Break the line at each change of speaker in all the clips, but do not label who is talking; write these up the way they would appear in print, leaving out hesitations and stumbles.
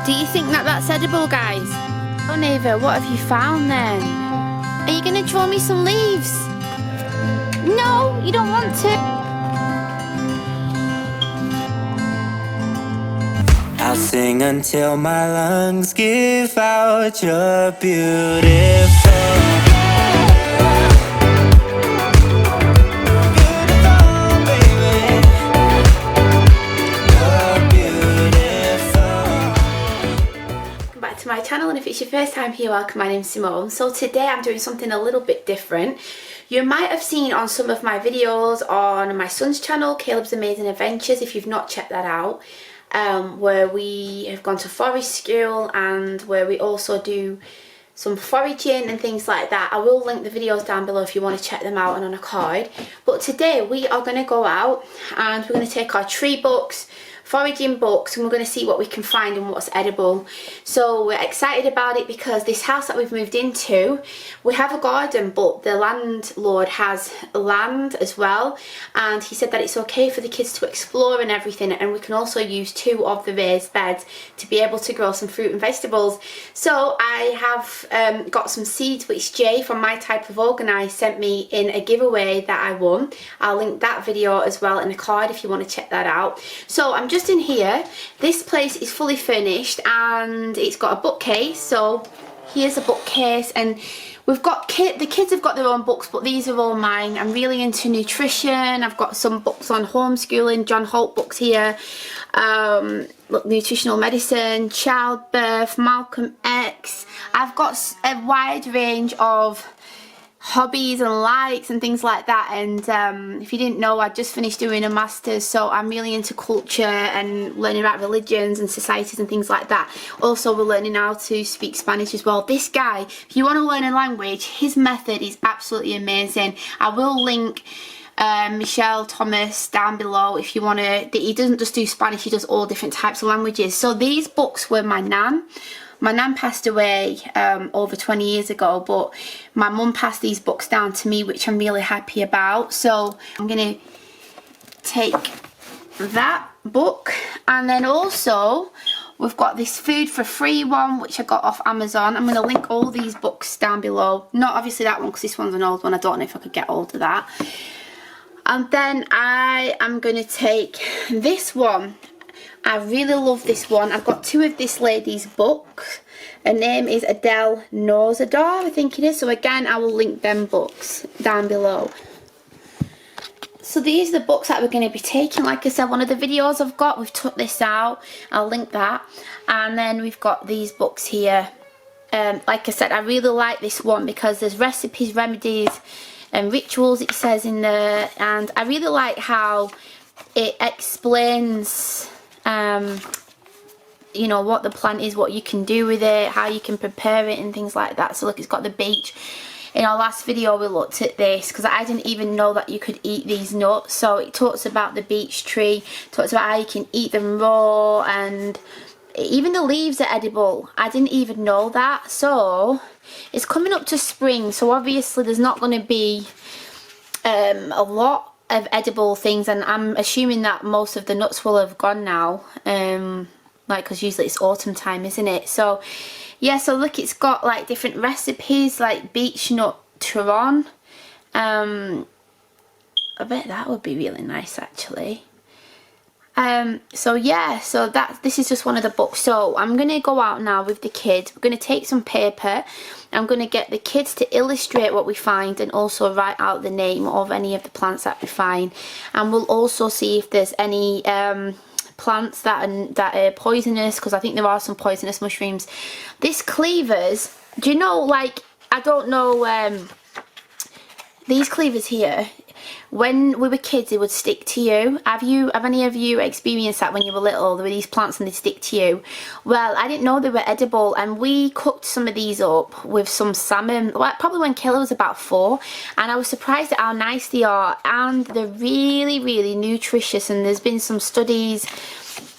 Do you think that that's edible, guys? Oh, Neva, what have you found then? Are you going to draw me some leaves? No, you don't want to.
I'll sing until my lungs give out. You're beautiful.
My channel, and if it's your first time here, welcome. My name's Simone. So today I'm doing something a little bit different. You might have seen on some of my videos on my son's channel, Caleb's Amazing Adventures, if you've not checked that out, where we have gone to forage school and where we also do some foraging and things like that. I will link the videos down below if you want to check them out and on a card. But today we are going to go out and we're going to take our tree books, foraging books, and we're going to see what we can find and what's edible. So we're excited about it because this house that we've moved into, we have a garden, but the landlord has land as well, and he said that it's okay for the kids to explore and everything, and we can also use 2 of the raised beds to be able to grow some fruit and vegetables. So I have got some seeds which Jay from My Type of Organise sent me in a giveaway that I won. I'll link that video as well in a card if you want to check that out. So I'm just in here. This place is fully furnished and it's got a bookcase. So here's a bookcase, and we've got the kids have got their own books, but these are all mine. I'm really into nutrition. I've got some books on homeschooling, John Holt books here, nutritional medicine, childbirth, Malcolm X. I've got a wide range of hobbies and likes and things like that. And if you didn't know, I just finished doing a master's, so I'm really into culture and learning about religions and societies and things like that. Also, we're learning how to speak Spanish as well. This guy, if you want to learn a language, his method is absolutely amazing. I will link Michelle Thomas down below if you want to. He doesn't just do Spanish, he does all different types of languages. So these books were my nan. My nan passed away over 20 years ago, but my mum passed these books down to me, which I'm really happy about. So I'm going to take that book, and then also we've got this food for free one which I got off Amazon. I'm going to link all these books down below. Not obviously that one because this one's an old one. I don't know if I could get hold of that. And then I am going to take this one. I really love this one. I've got 2 of this lady's books. Her name is Adele Nozador, I think it is. So again, I will link them books down below. So these are the books that we're going to be taking. Like I said, one of the videos I've got, we've took this out. I'll link that. And then we've got these books here. Like I said, I really like this one because there's recipes, remedies and rituals, it says in there. And I really like how it explains you know, what the plant is, what you can do with it, how you can prepare it and things like that. So look, it's got the beech. In our last video we looked at this because I didn't even know that you could eat these nuts. So it talks about the beech tree, talks about how you can eat them raw, and even the leaves are edible. I didn't even know that. So it's coming up to spring, so obviously there's not going to be a lot of edible things, and I'm assuming that most of the nuts will have gone now, like, because usually it's autumn time, isn't it? So yeah, so look, it's got like different recipes, like beech nut turon. I bet that would be really nice actually. So yeah, so this is just one of the books. So I'm going to go out now with the kids. We're going to take some paper. I'm going to get the kids to illustrate what we find and also write out the name of any of the plants that we find. And we'll also see if there's any plants that are poisonous, because I think there are some poisonous mushrooms. This cleavers, do you know, like, I don't know, these cleavers here, when we were kids, they would stick to you. Have any of you experienced that when you were little? There were these plants and they stick to you. Well, I didn't know they were edible, and we cooked some of these up with some salmon, probably when Kayla was about 4, and I was surprised at how nice they are, and they're really, really nutritious. And there's been some studies,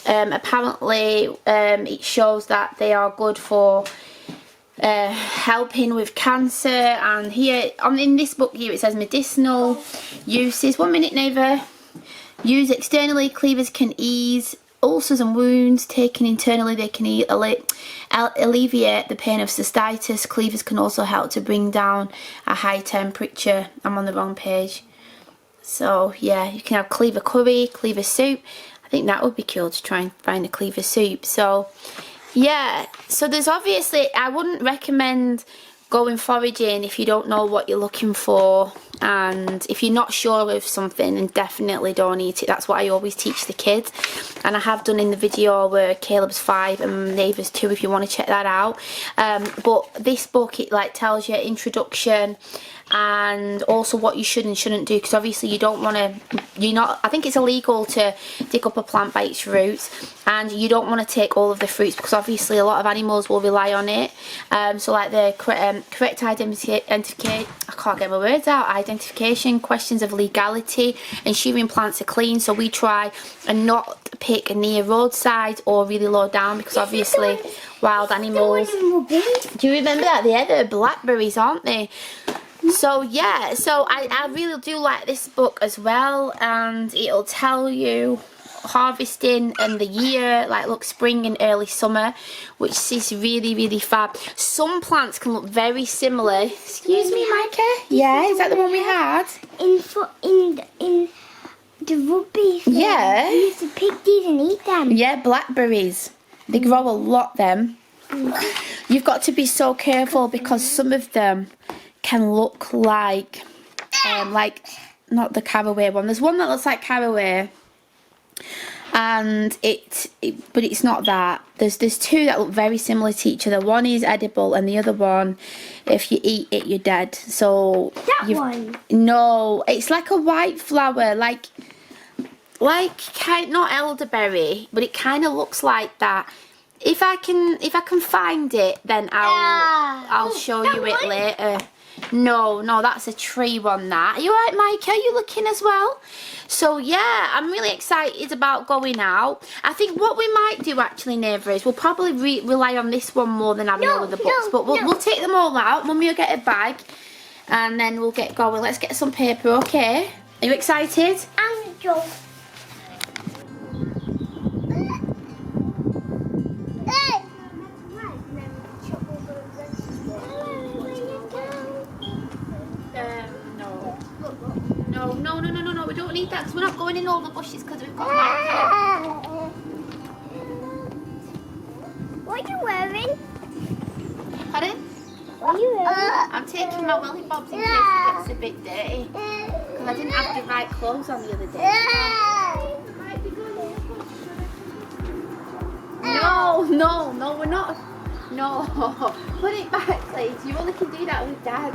apparently it shows that they are good for helping with cancer. And here in this book here it says medicinal uses. 1 minute, Neva. Use externally, cleavers can ease ulcers and wounds taken internally, they can alleviate the pain of cystitis. Cleavers can also help to bring down a high temperature. I'm on the wrong page. So yeah, you can have cleaver curry, cleaver soup. I think that would be cool to try and find a cleaver soup. So yeah, so there's obviously, I wouldn't recommend going foraging if you don't know what you're looking for, and if you're not sure of something, then definitely don't eat it. That's what I always teach the kids, and I have done in the video where Caleb's 5 and Nava's 2 if you want to check that out. But this book, it like tells you introduction and also what you should and shouldn't do, because obviously you don't want to, I think it's illegal to dig up a plant by its roots, and you don't want to take all of the fruits because obviously a lot of animals will rely on it. So like the correct identification, I can't get my words out, identification, questions of legality, ensuring plants are clean. So we try and not pick near roadside or really low down, because obviously wild animals, do you remember that? They're blackberries, aren't they? So yeah, so I really do like this book as well, and it'll tell you harvesting and the year, like look, spring and early summer, which is really fab. Some plants can look very similar. Excuse me, Micah? Yeah, is that the one we had?
In the rugby thing.
Yeah.
We used to pick these and eat them.
Yeah, blackberries. They grow a lot, them. You've got to be so careful because some of them can look like not the caraway one. There's one that looks like caraway, and but it's not that. There's 2 that look very similar to each other. One is edible, and the other one, if you eat it, you're dead. So
that one?
No, it's like a white flower, like not elderberry, but it kind of looks like that. If I can find it, then I'll show you it later. No, that's a tree one. That. Are you alright, Micah? Are you looking as well? So yeah, I'm really excited about going out. I think what we might do actually, Neva, is we'll probably rely on this one more than having all of the books. But we'll take them all out. Mummy will get a bag, and then we'll get going. Let's get some paper, okay? Are you excited?
And Joe.
No, we don't need that because we're not going in all the bushes because we've got Micah.
What are you wearing?
Pardon?
What are you wearing?
I'm taking my welly bobs in case it gets a bit dirty because I didn't have the right clothes on the other day. No, we're not. No, put it back, please. You only can do that with Dad.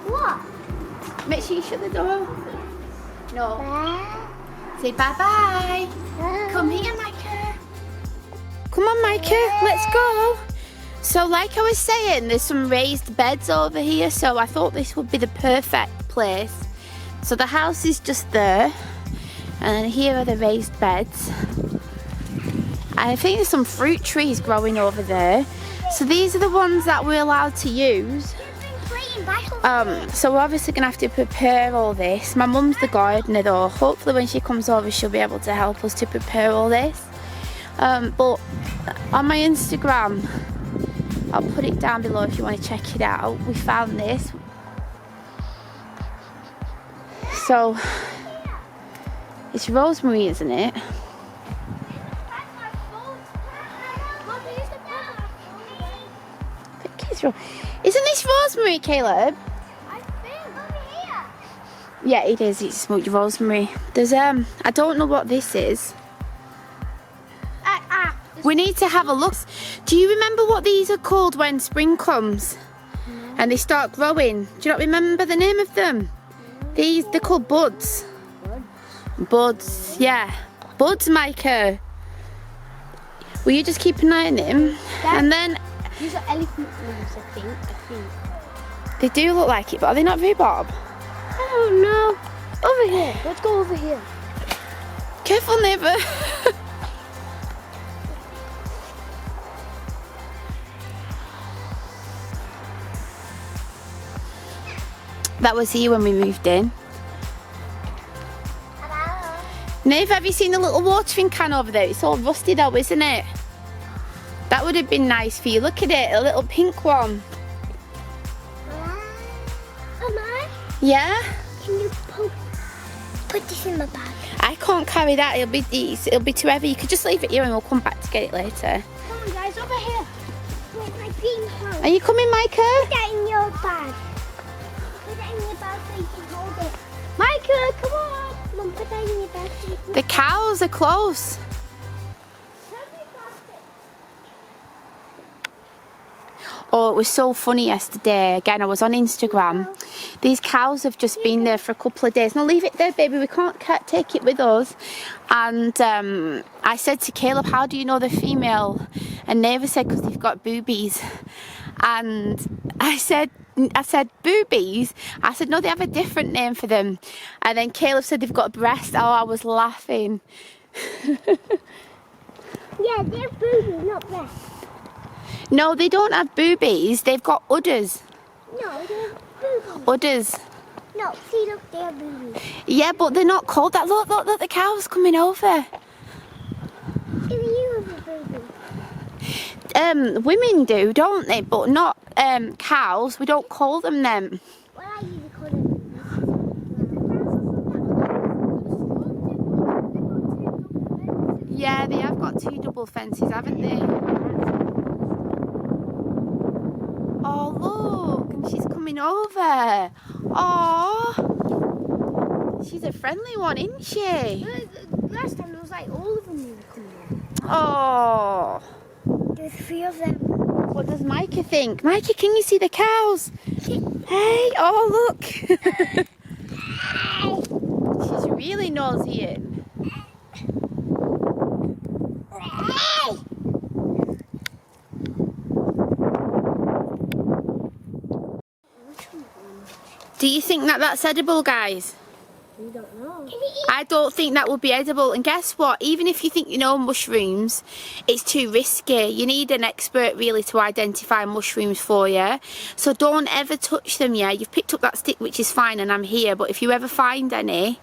What?
Make sure you shut the door. No. Say bye-bye. Come here, Micah. Come on, Micah. Let's go. So like I was saying, there's some raised beds over here. So I thought this would be the perfect place. So the house is just there. And here are the raised beds. I think there's some fruit trees growing over there. So these are the ones that we're allowed to use. So we're obviously going to have to prepare all this. My mum's the gardener though. Hopefully when she comes over she'll be able to help us to prepare all this. But on my Instagram, I'll put it down below if you want to check it out. We found this. So it's rosemary, isn't it? Isn't this rosemary, Caleb?
I think over here.
Yeah, it is. It's smoked rosemary. There's I don't know what this is. We need to have a look. Do you remember what these are called when spring comes? No. And they start growing? Do you not remember the name of them? No. They're called buds. Buds, yeah. Buds, Micah. Will you just keep an eye on them? And then
these are elephant leaves, I think.
They do look like it, but are they not rhubarb?
I don't know. Over here. Let's go over here.
Careful, neighbour. That was here when we moved in.
Hello.
Nave, have you seen the little watering can over there? It's all rusty though, isn't it? That would have been nice for you. Look at it, a little pink one.
Mama,
Yeah?
can you put this in my bag?
I can't carry that. It'll be too heavy. You could just leave it here and we'll come back to get it later.
Come on, guys, over here. Where's my green hand?
Are you coming, Micah?
Put that in your bag. Put that in your bag so you can hold it. Micah, come on. Mom, put that in your bag so you can...
The cows are close. Oh, it was so funny yesterday. Again, I was on Instagram. These cows have just been there for a couple of days. No, leave it there, baby. We can't take it with us. And I said to Caleb, how do you know they're female? And Neva said, because they've got boobies. And I said, boobies? I said, no, they have a different name for them. And then Caleb said they've got breasts. Oh, I was laughing.
Yeah, they're boobies, not breasts.
No, they don't have boobies. They've got udders.
No, they're boobies.
Udders.
No, see, look, they're boobies.
Yeah, but they're not called that. Look, the cow's coming over.
Even you have a booby.
Women do, don't they? But not cows. We don't call them them.
What I usually call them boobies.
Yeah, they have got 2 double fences, haven't they? Oh, look, and she's coming over. Oh, she's a friendly one, isn't she?
Last time there was like all of them were coming in.
Oh.
There's 3 of them.
What does Micah think? Micah, can you see the cows? Hey, oh, look. She's really nosy. Do you think that that's edible, guys?
We don't know.
I don't think that would be edible. And guess what? Even if you think you know mushrooms, it's too risky. You need an expert really to identify mushrooms for you. So don't ever touch them, yeah? You've picked up that stick, which is fine, and I'm here. But if you ever find any,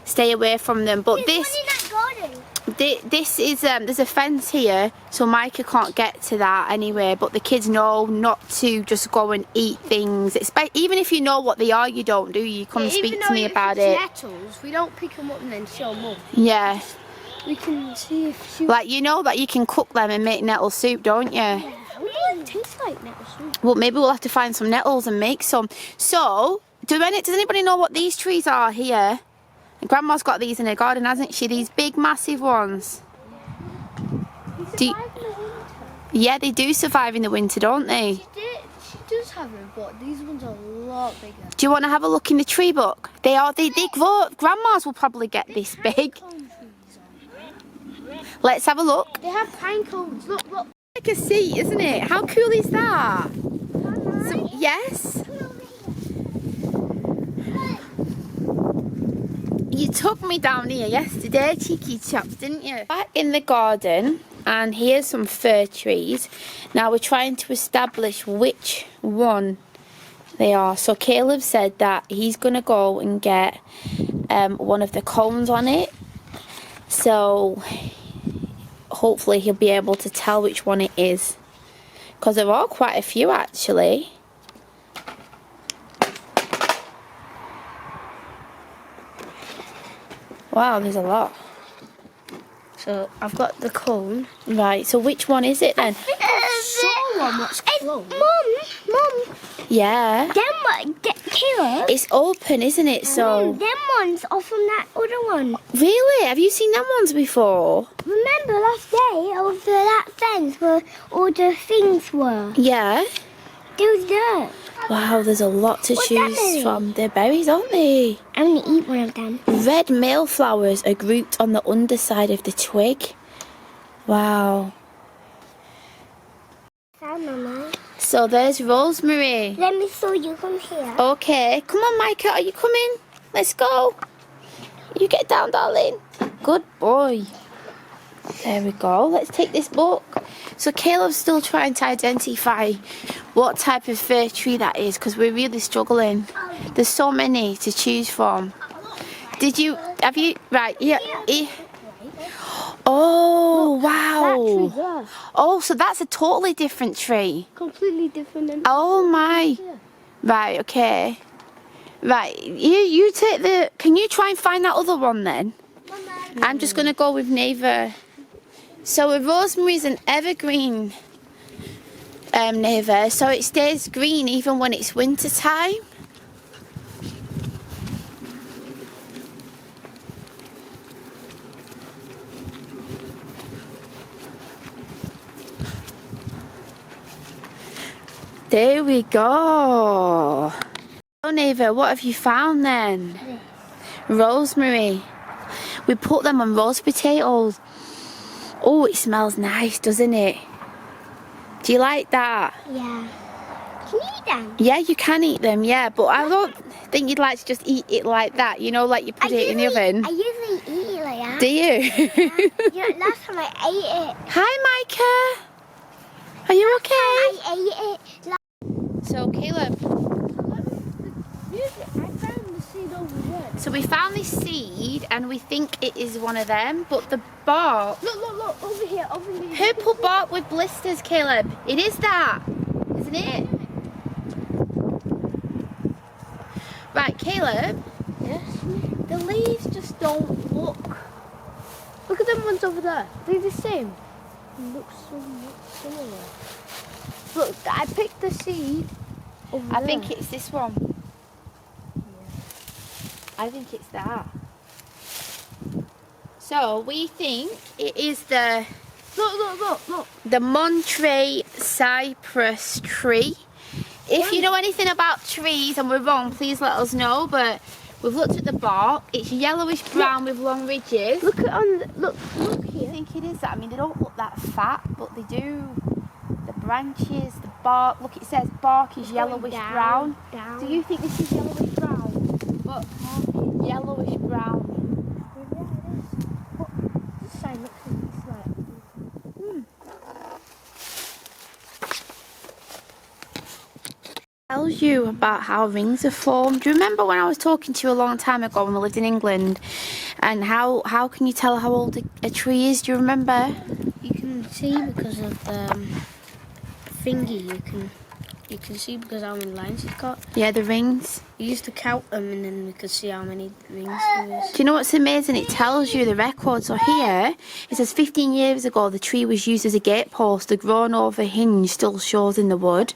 stay away from them. But
There's one in that garden.
This is there's a fence here, so Micah can't get to that anyway, but the kids know not to just go and eat things. Even if you know what they are, you don't, do you? Come and speak to me about it.
Nettles, we don't pick them up and then show them up.
Yeah.
We can see if she...
Like, you know that you can cook them and make nettle soup, don't you?
Yeah, I wonder what it tastes like, nettle soup.
Well, maybe we'll have to find some nettles and make some. So, does anybody know what these trees are here? Grandma's got these in her garden, hasn't she? These big, massive ones. Yeah, they do survive in the winter, don't they?
She does have them, but these ones are a lot bigger.
Do you want to have a look in the tree book? They grow. Grandma's will probably get this big. Let's have a look.
They have pine cones. Look.
Like a seat, isn't it? How cool is that? So, yes. You took me down here yesterday, cheeky chaps, didn't you? Back in the garden, and here's some fir trees. Now we're trying to establish which one they are. So Caleb said that he's going to go and get one of the cones on it. So hopefully he'll be able to tell which one it is. Because there are quite a few actually. Wow, there's a lot.
So I've got the cone.
Right, so which one is it then?
One that's closed. Mum.
Yeah.
Caleb.
It's open, isn't it? So.
Them ones are from that other one.
Really? Have you seen them ones before?
Remember last day over that fence where all the things were?
Yeah.
There was dirt.
Wow, there's a lot to choose from. They're berries, aren't they?
I'm going to eat one of them.
Red male flowers are grouped on the underside of the twig. Wow.
Found Mama.
So there's rosemary.
Let me show you from here.
Okay. Come on, Micah. Are you coming? Let's go. You get down, darling. Good boy. There we go. Let's take this book. So Caleb's still trying to identify what type of fir tree that is because we're really struggling. There's so many to choose from. Did you Have you? Right, yeah. Oh,
That tree
wow.
there.
Oh, so that's a totally different tree.
Completely different. Than
Oh my. Right, okay. Right, you take the... Can you try and find that other one then? I'm just going to go with Neva. So a rosemary is an evergreen, Neva, so it stays green even when it's winter time. There we go. Oh, Neva, what have you found then? Rosemary. We put them on roast potatoes. Oh, it smells nice, doesn't it? Do you like that?
Yeah. Can you eat them?
Yeah, you can eat them, yeah, but I don't think you'd like to just eat it like that, you know, like you put it in the oven.
I usually eat it like that.
Do you?
You know, last time I ate it.
Hi, Micah. Are you okay?
I ate it.
So, Caleb.
I found the seed over there.
So we found this seed and we think it is one of them, but the bark...
Look, over here, over here.
Purple bark with blisters, Caleb. It is that, isn't it? Right, Caleb.
Yes? The leaves just don't look. Look at them ones over there. They're the same. They look so much similar. Look, I picked the seed over
I
there.
think it's this one. I think it's that. So we think it is the
Look.
the Monterey cypress tree. If you know anything about trees and we're wrong, please let us know. But we've looked at the bark. It's yellowish brown with long ridges.
Look at look
I
here.
think it is that. I mean, they don't look that fat, but they do. The branches, the bark. Look, it says bark is yellowish brown.
Down.
Do you think this is yellowish brown? Look, yellowish brown.
Yeah, it is. But this side looks like
Tells you about how rings are formed. Do you remember when I was talking to you a long time ago when I lived in England? And how can you tell how old a tree is? Do you remember?
You can see because of the thingy. You can see because how many lines it's got.
Yeah, the rings.
You used to count them and then we could see how many rings there is.
Do you know what's amazing? It tells you the record. So here, it says 15 years ago the tree was used as a gatepost. The grown over hinge still shows in the wood.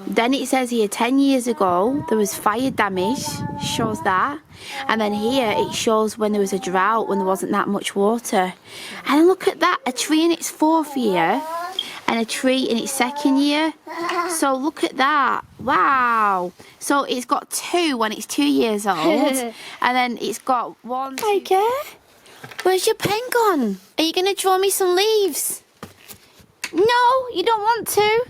Then it says here 10 years ago there was fire damage, shows that. And then here it shows when there was a drought, when there wasn't that much water. And look at that, a tree in its 4th year and a tree in its 2nd year. So look at that, wow. So it's got 2 when it's 2 years old. And then it's got 1. Micah, where's your pen gone? Are you going to draw me some leaves? No, you don't want to.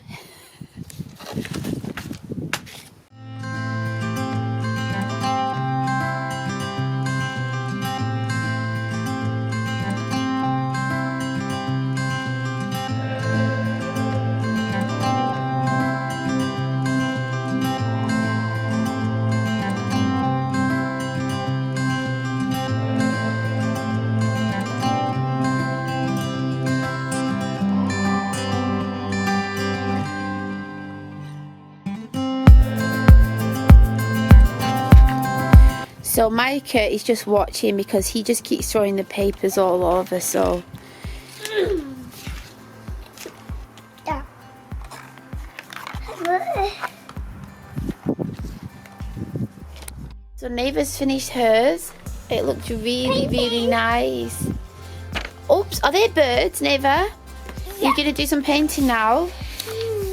So Micah is just watching because he just keeps throwing the papers all over, so.
Yeah.
So Neva's finished hers. It looked really nice. Oops, are they birds, Neva?
Yeah.
You're gonna do some painting now?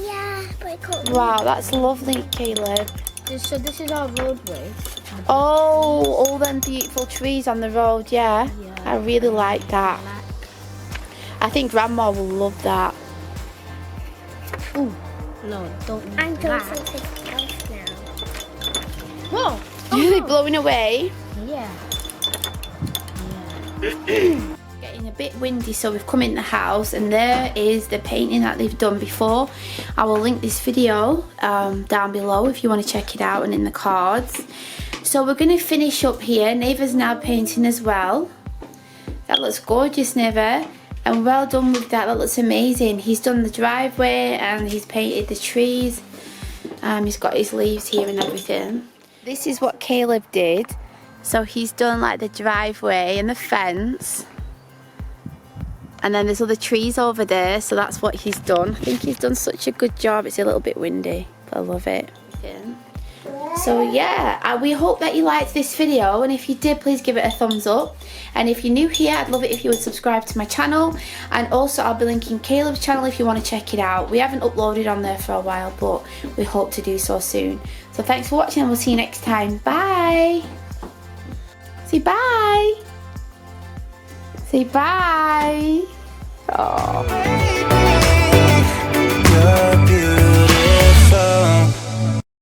Yeah, but I can't.
Wow, that's lovely, Caleb.
So this is our roadway.
Oh, all them beautiful trees on the road, yeah. I really like that. I think Grandma will love that.
Ooh, no, don't. I'm doing something else now. Whoa!
Are they blowing away?
Yeah.
Getting a bit windy, so we've come in the house and there is the painting that they've done before. I will link this video down below if you want to check it out and in the cards. So we're going to finish up here. Neva's now painting as well. That looks gorgeous, Neva. And well done with that. That looks amazing. He's done the driveway and he's painted the trees. He's got his leaves here and everything. This is what Caleb did. So he's done like the driveway and the fence. And then there's other trees over there. So that's what he's done. I think he's done such a good job. It's a little bit windy, but I love it. So yeah, we hope that you liked this video, and if you did, please give it a thumbs up. And if you're new here, I'd love it if you would subscribe to my channel, and also I'll be linking Caleb's channel if you want to check it out. We haven't uploaded on there for a while, but we hope to do so soon. So thanks for watching, and we'll see you next time. Bye. Say bye. Say bye. Oh.